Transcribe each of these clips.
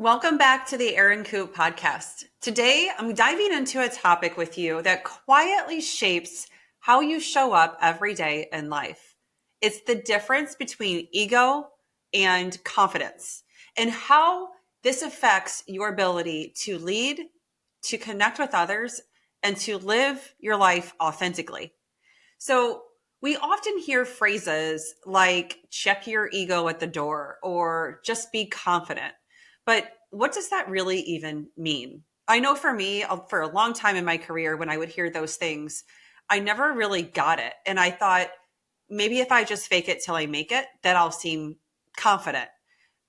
Welcome back to the Erin Coupe Podcast. Today, I'm diving into a topic with you that quietly shapes how you show up every day in life. It's the difference between ego and confidence and how this affects your ability to lead, to connect with others, and to live your life authentically. So, we often hear phrases like check your ego at the door or just be confident. But what does that really even mean? I know for me, for a long time in my career, when I would hear those things, I never really got it. And I thought maybe if I just fake it till I make it, that I'll seem confident.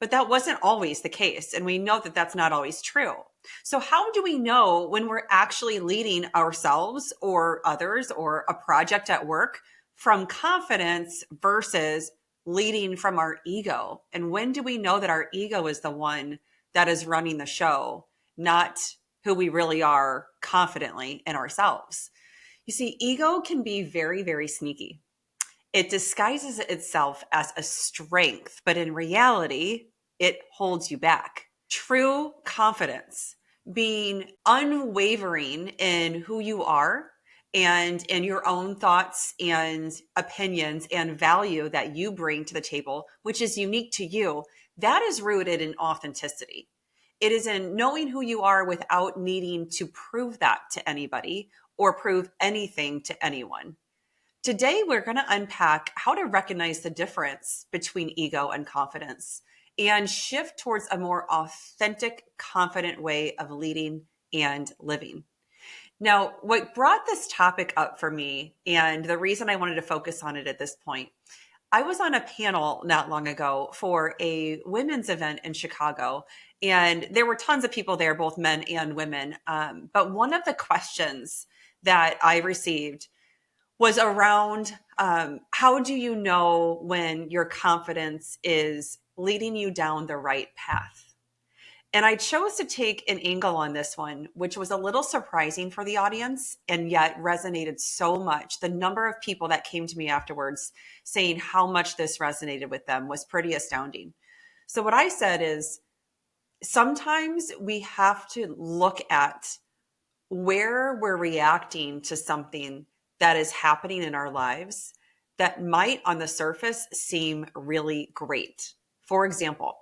But that wasn't always the case. And we know that that's not always true. So, how do we know when we're actually leading ourselves or others or a project at work from confidence versus leading from our ego? And when do we know that our ego is the one that is running the show, not who we really are confidently in ourselves? You see, ego can be very, very sneaky. It disguises itself as a strength, but in reality, it holds you back. True confidence, being unwavering in who you are and in your own thoughts and opinions and value that you bring to the table, which is unique to you, that is rooted in authenticity. It is in knowing who you are without needing to prove that to anybody or prove anything to anyone. Today, we're going to unpack how to recognize the difference between ego and confidence and shift towards a more authentic, confident way of leading and living. Now, what brought this topic up for me and the reason I wanted to focus on it at this point, I was on a panel not long ago for a women's event in Chicago, and there were tons of people there, both men and women. But one of the questions that I received was around how do you know when your confidence is leading you down the right path? And I chose to take an angle on this one, which was a little surprising for the audience and yet resonated so much. The number of people that came to me afterwards saying how much this resonated with them was pretty astounding. So what I said is sometimes we have to look at where we're reacting to something that is happening in our lives that might on the surface seem really great. For example,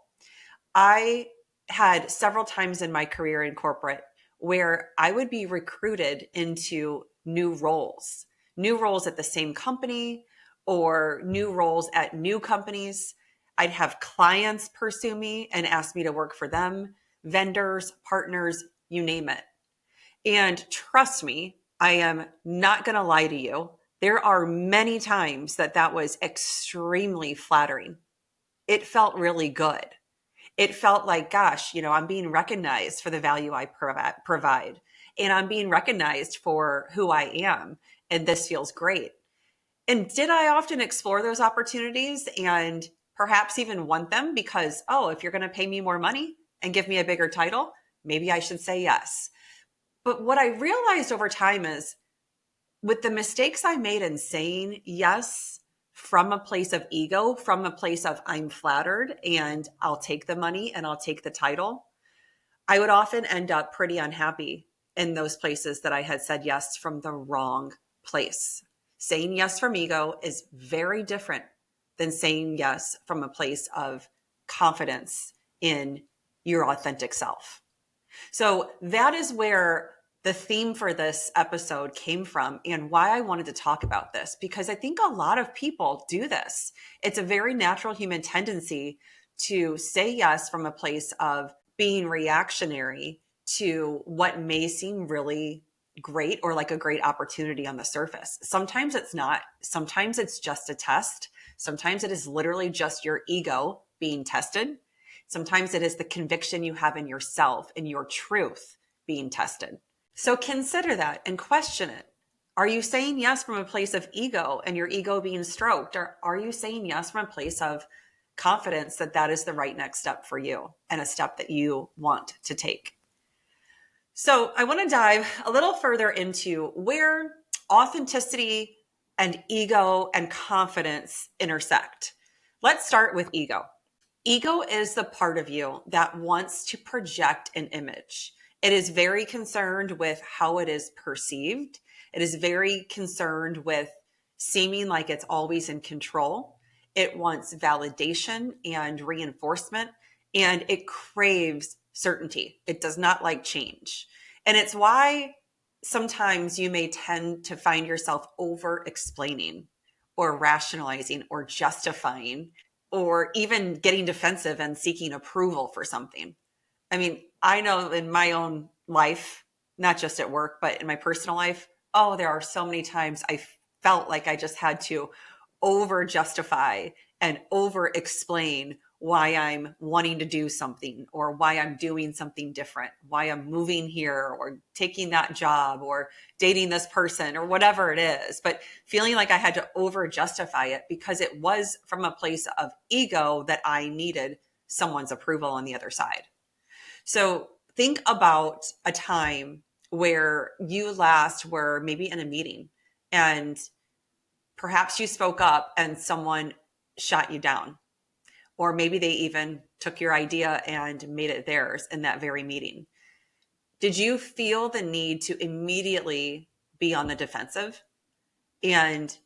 I had several times in my career in corporate where I would be recruited into new roles at the same company or new roles at new companies. I'd have clients pursue me and ask me to work for them, vendors, partners, you name it. And trust me, I am not going to lie to you. There are many times that was extremely flattering. It felt really good. It felt like, gosh, I'm being recognized for the value I provide, and I'm being recognized for who I am. And this feels great. And did I often explore those opportunities and perhaps even want them because, oh, if you're going to pay me more money and give me a bigger title, maybe I should say yes. But what I realized over time is with the mistakes I made in saying yes from a place of ego, from a place of I'm flattered and I'll take the money and I'll take the title, I would often end up pretty unhappy in those places that I had said yes from the wrong place. Saying yes from ego is very different than saying yes from a place of confidence in your authentic self. So that is where the theme for this episode came from and why I wanted to talk about this, because I think a lot of people do this. It's a very natural human tendency to say yes from a place of being reactionary to what may seem really great or like a great opportunity on the surface. Sometimes it's not. Sometimes it's just a test. Sometimes it is literally just your ego being tested. Sometimes it is the conviction you have in yourself and your truth being tested. So consider that and question it. Are you saying yes from a place of ego and your ego being stroked? Or are you saying yes from a place of confidence that that is the right next step for you and a step that you want to take? So I want to dive a little further into where authenticity and ego and confidence intersect. Let's start with ego. Ego is the part of you that wants to project an image. It is very concerned with how it is perceived. It is very concerned with seeming like it's always in control. It wants validation and reinforcement, and it craves certainty. It does not like change. And it's why sometimes you may tend to find yourself over explaining or rationalizing or justifying or even getting defensive and seeking approval for something. I mean, I know in my own life, not just at work, but in my personal life, oh, there are so many times I felt like I just had to over justify and over explain why I'm wanting to do something or why I'm doing something different, why I'm moving here or taking that job or dating this person or whatever it is. But feeling like I had to over justify it because it was from a place of ego that I needed someone's approval on the other side. So think about a time where you last were maybe in a meeting and perhaps you spoke up and someone shot you down, or maybe they even took your idea and made it theirs in that very meeting. Did you feel the need to immediately be on the defensive? And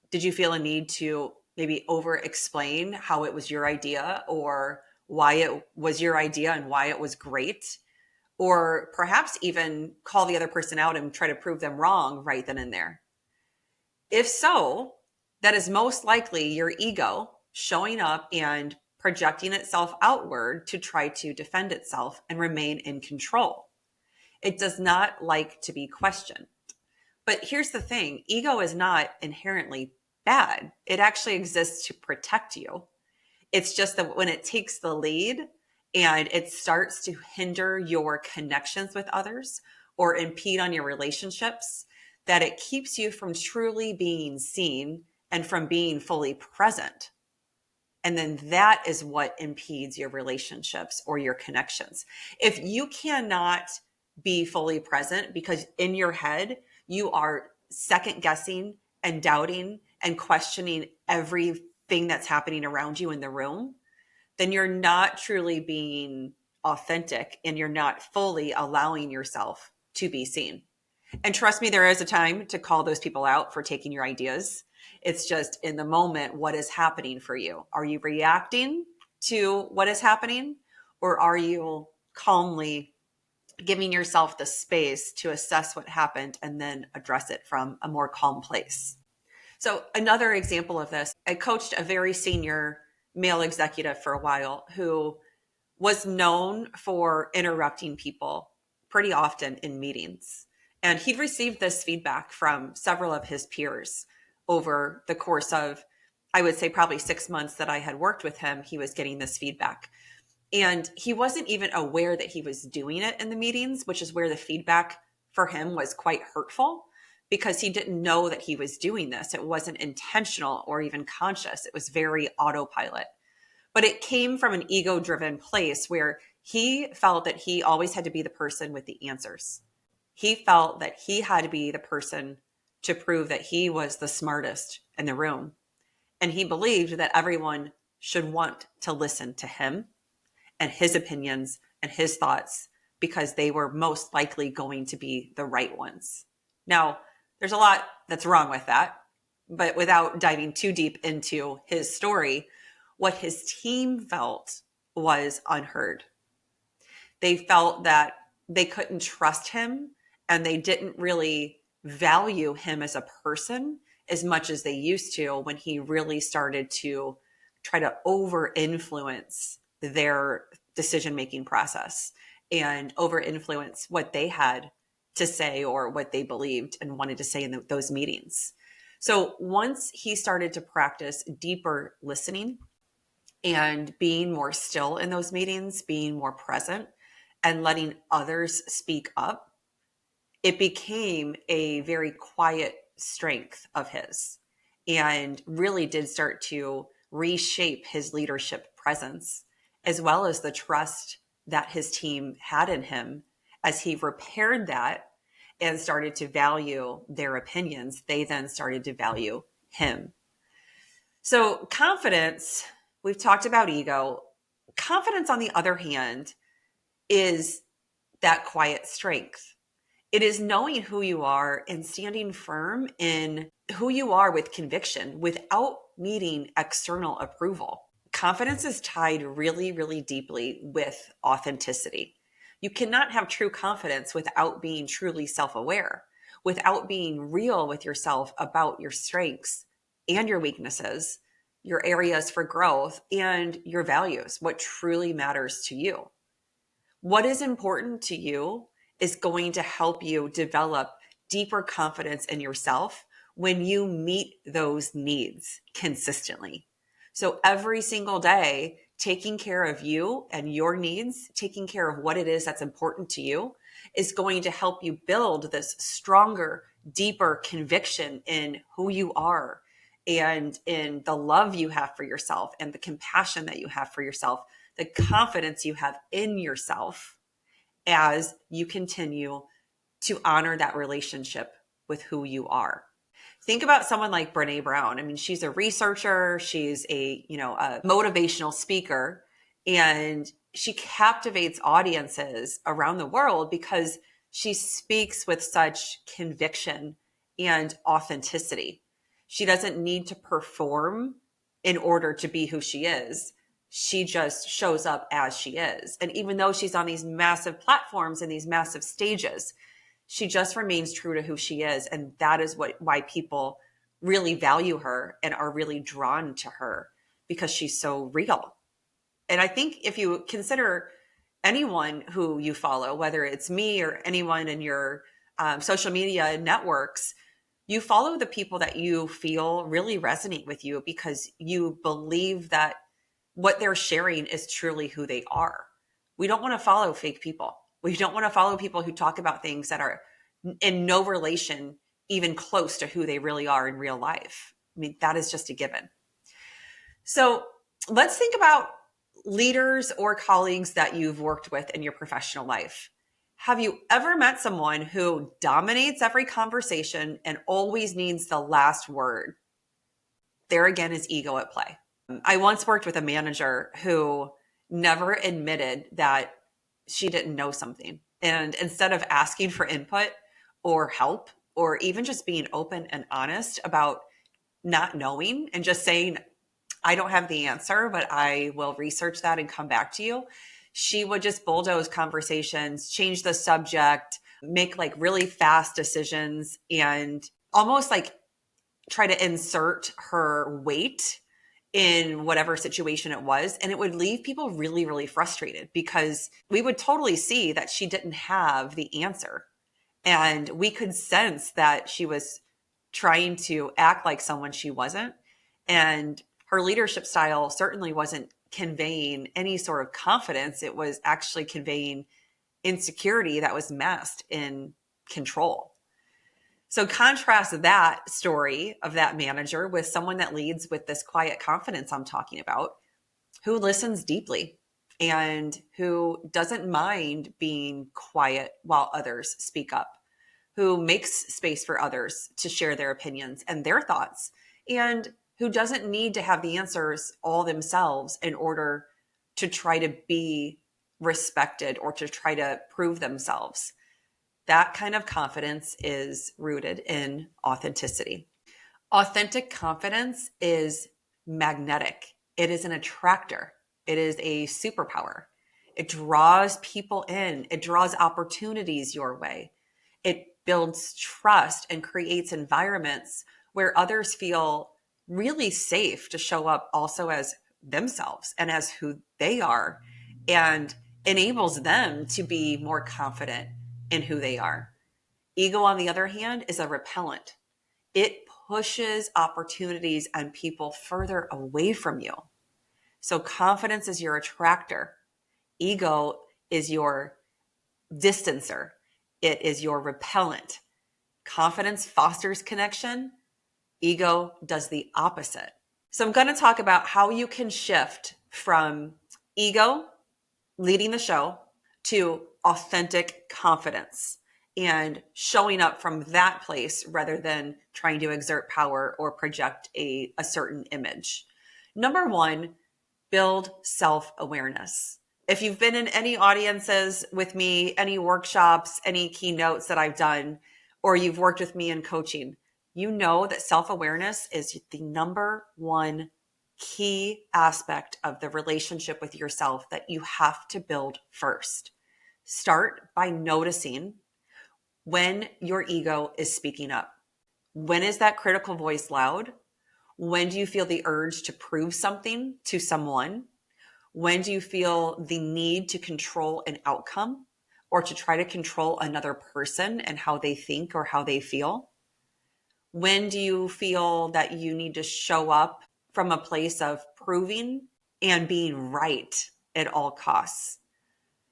did you feel a need to maybe over explain how it was your idea or why it was your idea and why it was great? Or perhaps even call the other person out and try to prove them wrong right then and there? If so, that is most likely your ego showing up and projecting itself outward to try to defend itself and remain in control. It does not like to be questioned. But here's the thing, ego is not inherently bad. It actually exists to protect you. It's just that when it takes the lead and it starts to hinder your connections with others or impede on your relationships, that it keeps you from truly being seen and from being fully present. And then that is what impedes your relationships or your connections. If you cannot be fully present because in your head, you are second guessing and doubting and questioning everything that's happening around you in the room, then you're not truly being authentic and you're not fully allowing yourself to be seen. And trust me, there is a time to call those people out for taking your ideas. It's just in the moment, what is happening for you? Are you reacting to what is happening, or are you calmly giving yourself the space to assess what happened and then address it from a more calm place? So another example of this, I coached a very senior male executive for a while who was known for interrupting people pretty often in meetings. And he'd received this feedback from several of his peers over the course of, I would say, probably 6 months that I had worked with him. He was getting this feedback. And he wasn't even aware that he was doing it in the meetings, which is where the feedback for him was quite hurtful because he didn't know that he was doing this. It wasn't intentional or even conscious. It was very autopilot. But it came from an ego-driven place where he felt that he always had to be the person with the answers. He felt that he had to be the person to prove that he was the smartest in the room. And he believed that everyone should want to listen to him and his opinions and his thoughts because they were most likely going to be the right ones. Now, there's a lot that's wrong with that, but without diving too deep into his story, what his team felt was unheard. They felt that they couldn't trust him and they didn't really value him as a person as much as they used to when he really started to try to over influence their decision-making process and over influence what they had to say or what they believed and wanted to say in those meetings. So once he started to practice deeper listening and being more still in those meetings, being more present and letting others speak up, it became a very quiet strength of his and really did start to reshape his leadership presence, as well as the trust that his team had in him. As he repaired that and started to value their opinions, they then started to value him. So confidence, we've talked about ego. Confidence, on the other hand, is that quiet strength. It is knowing who you are and standing firm in who you are with conviction without needing external approval. Confidence is tied really, really deeply with authenticity. You cannot have true confidence without being truly self-aware, without being real with yourself about your strengths and your weaknesses, your areas for growth, and your values, what truly matters to you. What is important to you is going to help you develop deeper confidence in yourself when you meet those needs consistently. So every single day, taking care of you and your needs, taking care of what it is that's important to you, is going to help you build this stronger, deeper conviction in who you are and in the love you have for yourself and the compassion that you have for yourself, the confidence you have in yourself as you continue to honor that relationship with who you are. Think about someone like Brené Brown. I mean, she's a researcher, she's a motivational speaker, and she captivates audiences around the world because she speaks with such conviction and authenticity. She doesn't need to perform in order to be who she is. She just shows up as she is. And even though she's on these massive platforms and these massive stages, she just remains true to who she is. And that is why people really value her and are really drawn to her, because she's so real. And I think if you consider anyone who you follow, whether it's me or anyone in your social media networks, you follow the people that you feel really resonate with you because you believe that what they're sharing is truly who they are. We don't want to follow fake people. We don't want to follow people who talk about things that are in no relation, even close to who they really are in real life. I mean, that is just a given. So let's think about leaders or colleagues that you've worked with in your professional life. Have you ever met someone who dominates every conversation and always needs the last word? There again is ego at play. I once worked with a manager who never admitted that she didn't know something. And instead of asking for input or help, or even just being open and honest about not knowing and just saying, I don't have the answer, but I will research that and come back to you, she would just bulldoze conversations, change the subject, make like really fast decisions, and almost like try to insert her weight in whatever situation it was. And it would leave people really, really frustrated because we would totally see that she didn't have the answer. And we could sense that she was trying to act like someone she wasn't. And her leadership style certainly wasn't conveying any sort of confidence. It was actually conveying insecurity that was masked in control. So contrast that story of that manager with someone that leads with this quiet confidence I'm talking about, who listens deeply and who doesn't mind being quiet while others speak up, who makes space for others to share their opinions and their thoughts, and who doesn't need to have the answers all themselves in order to try to be respected or to try to prove themselves. That kind of confidence is rooted in authenticity. Authentic confidence is magnetic. It is an attractor. It is a superpower. It draws people in. It draws opportunities your way. It builds trust and creates environments where others feel really safe to show up also as themselves and as who they are, and enables them to be more confident in who they are. Ego, on the other hand, is a repellent. It pushes opportunities and people further away from you. So confidence is your attractor. Ego is your distancer. It is your repellent. Confidence fosters connection. Ego does the opposite. So I'm going to talk about how you can shift from ego leading the show to authentic confidence and showing up from that place rather than trying to exert power or project a certain image. Number one, build self-awareness. If you've been in any audiences with me, any workshops, any keynotes that I've done, or you've worked with me in coaching, you know that self-awareness is the number one key aspect of the relationship with yourself that you have to build first. Start by noticing when your ego is speaking up. When is that critical voice loud? When do you feel the urge to prove something to someone? When do you feel the need to control an outcome or to try to control another person and how they think or how they feel? When do you feel that you need to show up from a place of proving and being right at all costs?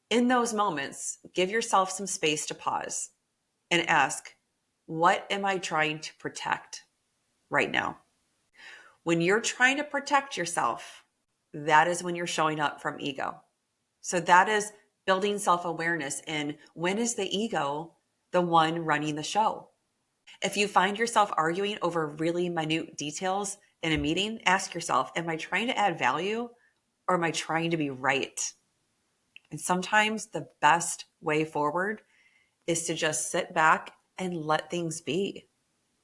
In those moments, give yourself some space to pause and ask, what am I trying to protect right now? When you're trying to protect yourself, that is when you're showing up from ego. So that is building self-awareness in when is the ego the one running the show? If you find yourself arguing over really minute details in a meeting, ask yourself, am I trying to add value or am I trying to be right? And sometimes the best way forward is to just sit back and let things be.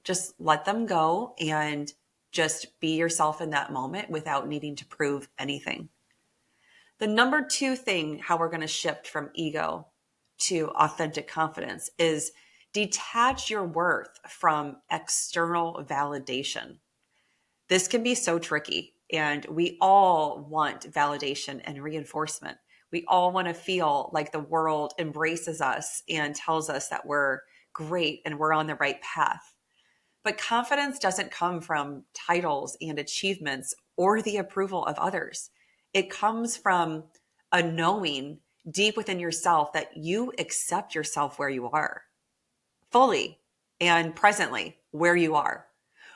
Just let them go and just be yourself in that moment without needing to prove anything. The number two thing, how we're going to shift from ego to authentic confidence, is detach your worth from external validation. This can be so tricky, and we all want validation and reinforcement. We all want to feel like the world embraces us and tells us that we're great and we're on the right path. But confidence doesn't come from titles and achievements or the approval of others. It comes from a knowing deep within yourself that you accept yourself where you are, fully and presently where you are.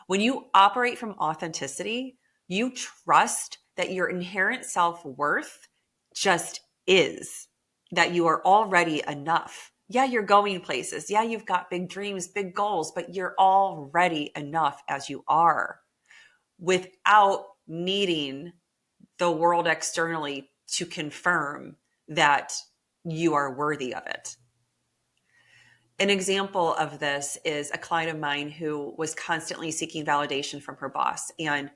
When you operate from authenticity, you trust that your inherent self-worth just is, that you are already enough. Yeah, you're going places. Yeah, you've got big dreams, big goals, but you're already enough as you are without needing the world externally to confirm that you are worthy of it. An example of this is a client of mine who was constantly seeking validation from her boss and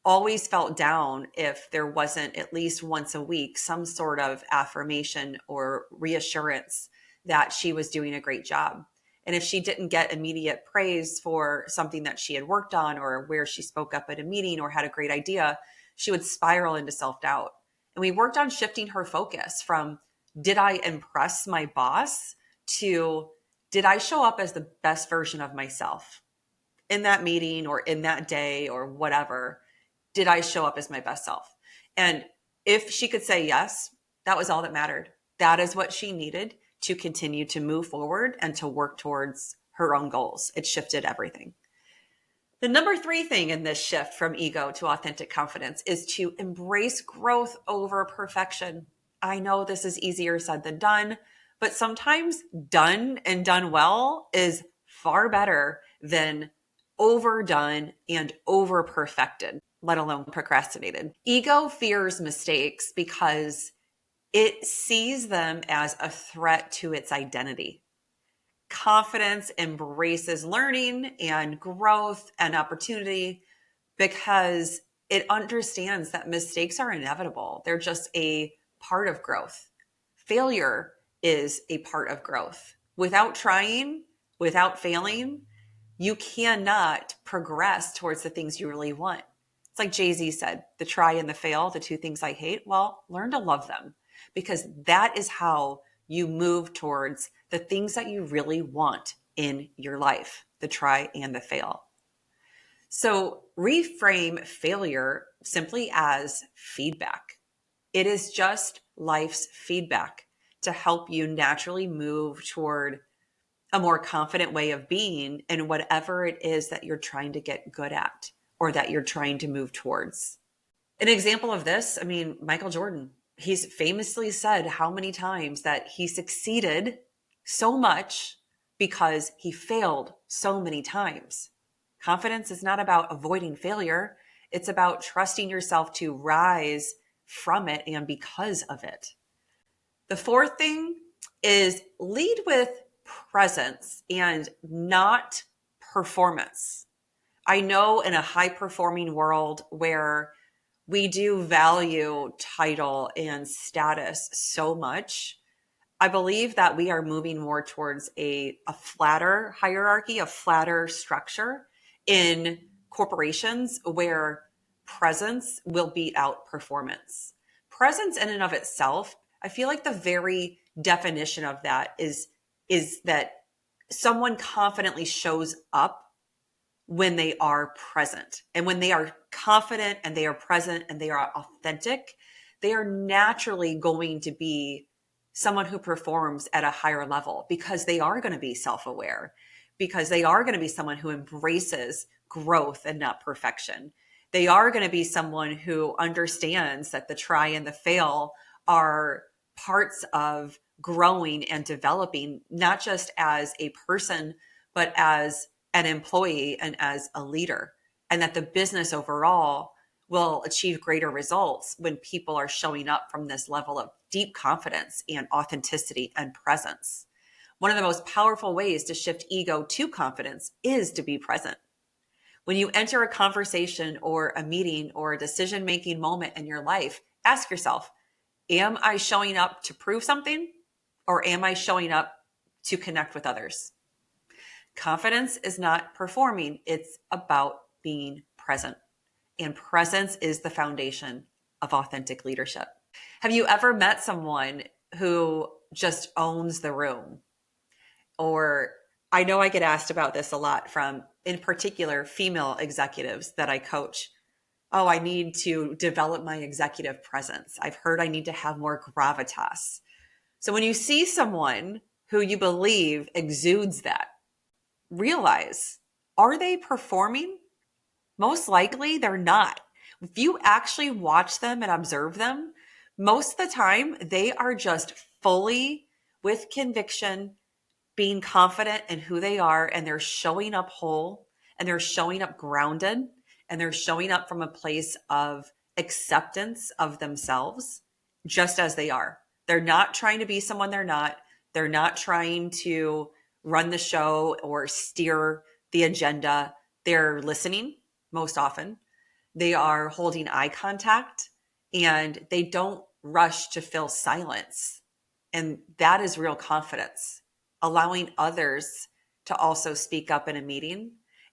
always felt down if there wasn't at least once a week some sort of affirmation or reassurance that she was doing a great job. And if she didn't get immediate praise for something that she had worked on or where she spoke up at a meeting or had a great idea, she would spiral into self-doubt. And we worked on shifting her focus from, did I impress my boss, to, did I show up as the best version of myself in that meeting or in that day or whatever? Did I show up as my best self? And if she could say yes, that was all that mattered. That is what she needed to continue to move forward and to work towards her own goals. It shifted everything. The number three thing in this shift from ego to authentic confidence is to embrace growth over perfection. I know this is easier said than done, but sometimes done and done well is far better than overdone and over perfected, let alone procrastinated. Ego fears mistakes because it sees them as a threat to its identity. Confidence embraces learning and growth and opportunity because it understands that mistakes are inevitable. They're just a part of growth. Failure is a part of growth. Without trying, without failing, you cannot progress towards the things you really want. It's like Jay-Z said, the try and the fail, the two things I hate. Well, learn to love them, because that is how you move towards the things that you really want in your life, the try and the fail. So reframe failure simply as feedback. It is just life's feedback to help you naturally move toward a more confident way of being in whatever it is that you're trying to get good at or that you're trying to move towards. An example of this, Michael Jordan, he's famously said how many times that he succeeded so much because he failed so many times. Confidence is not about avoiding failure. It's about trusting yourself to rise from it and because of it. The fourth thing is lead with presence and not performance. I know in a high performing world where we do value title and status so much, I believe that we are moving more towards a flatter hierarchy, a flatter structure in corporations where presence will beat out performance. Presence in and of itself, I feel like the very definition of that is that someone confidently shows up when they are present. And when they are confident and they are present and they are authentic, they are naturally going to be someone who performs at a higher level because they are going to be self-aware, because they are going to be someone who embraces growth and not perfection. They are going to be someone who understands that the try and the fail are parts of growing and developing, not just as a person, but as an employee and as a leader, and that the business overall will achieve greater results when people are showing up from this level of deep confidence and authenticity and presence. One of the most powerful ways to shift ego to confidence is to be present. When you enter a conversation or a meeting or a decision-making moment in your life, ask yourself, am I showing up to prove something, or am I showing up to connect with others? Confidence is not performing. It's about being present. And presence is the foundation of authentic leadership. Have you ever met someone who just owns the room? Or I know I get asked about this a lot from, in particular, female executives that I coach. Oh, I need to develop my executive presence. I've heard I need to have more gravitas. So when you see someone who you believe exudes that, realize, are they performing? Most likely they're not. If you actually watch them and observe them, most of the time they are just fully with conviction, being confident in who they are, and they're showing up whole, and they're showing up grounded, and they're showing up from a place of acceptance of themselves just as they are. They're not trying to be someone they're not. They're not trying to run the show or steer the agenda. They're listening most often. They are holding eye contact, and they don't rush to fill silence. And that is real confidence, allowing others to also speak up in a meeting,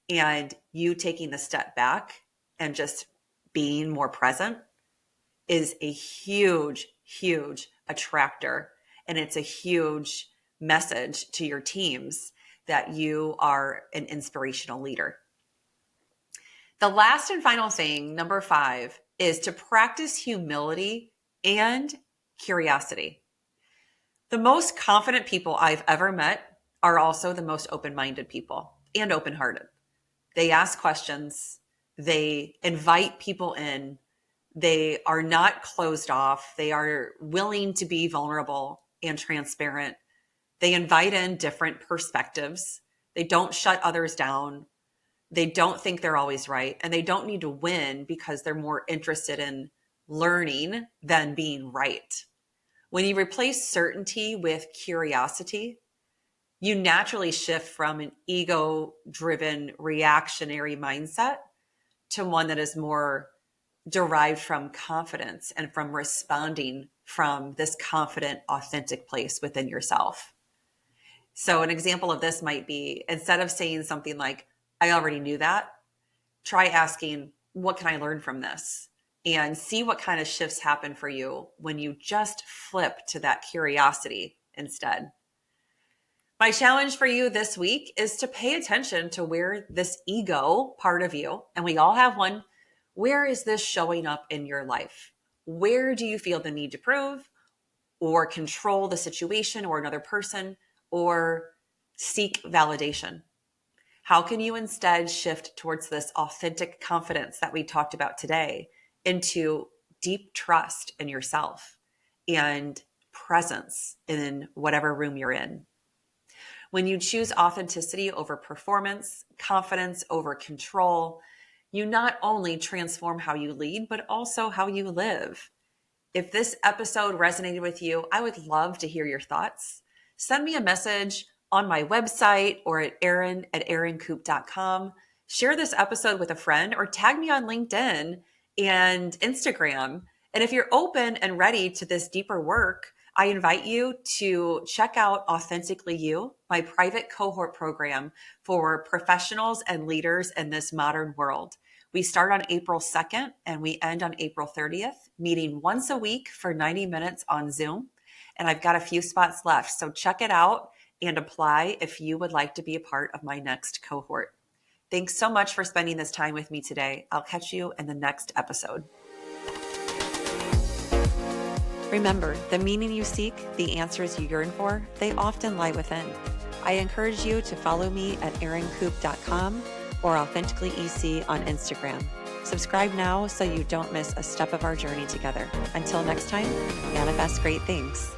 and you taking the step back and just being more present is a huge, huge attractor. And it's a huge message to your teams that you are an inspirational leader. The last and final thing, number 5, is to practice humility and curiosity. The most confident people I've ever met are also the most open-minded people and open-hearted. They ask questions. They invite people in. They are not closed off. They are willing to be vulnerable and transparent. They invite in different perspectives. They don't shut others down. They don't think they're always right, and they don't need to win because they're more interested in learning than being right. When you replace certainty with curiosity, you naturally shift from an ego-driven reactionary mindset to one that is more derived from confidence and from responding from this confident, authentic place within yourself. So an example of this might be, instead of saying something like, I already knew that, try asking, what can I learn from this? And see what kind of shifts happen for you when you just flip to that curiosity instead. My challenge for you this week is to pay attention to where this ego part of you, and we all have one, where is this showing up in your life? Where do you feel the need to prove or control the situation or another person or seek validation? How can you instead shift towards this authentic confidence that we talked about today into deep trust in yourself and presence in whatever room you're in? When you choose authenticity over performance, confidence over control, you not only transform how you lead, but also how you live. If this episode resonated with you, I would love to hear your thoughts. Send me a message on my website or at erincoupe.com. Share this episode with a friend or tag me on LinkedIn and Instagram. And if you're open and ready to this deeper work, I invite you to check out Authentically You, my private cohort program for professionals and leaders in this modern world. We start on April 2nd and we end on April 30th, meeting once a week for 90 minutes on Zoom. And I've got a few spots left. So check it out and apply if you would like to be a part of my next cohort. Thanks so much for spending this time with me today. I'll catch you in the next episode. Remember, the meaning you seek, the answers you yearn for, they often lie within. I encourage you to follow me at erincoupe.com or AuthenticallyEC on Instagram. Subscribe now so you don't miss a step of our journey together. Until next time, manifest great things.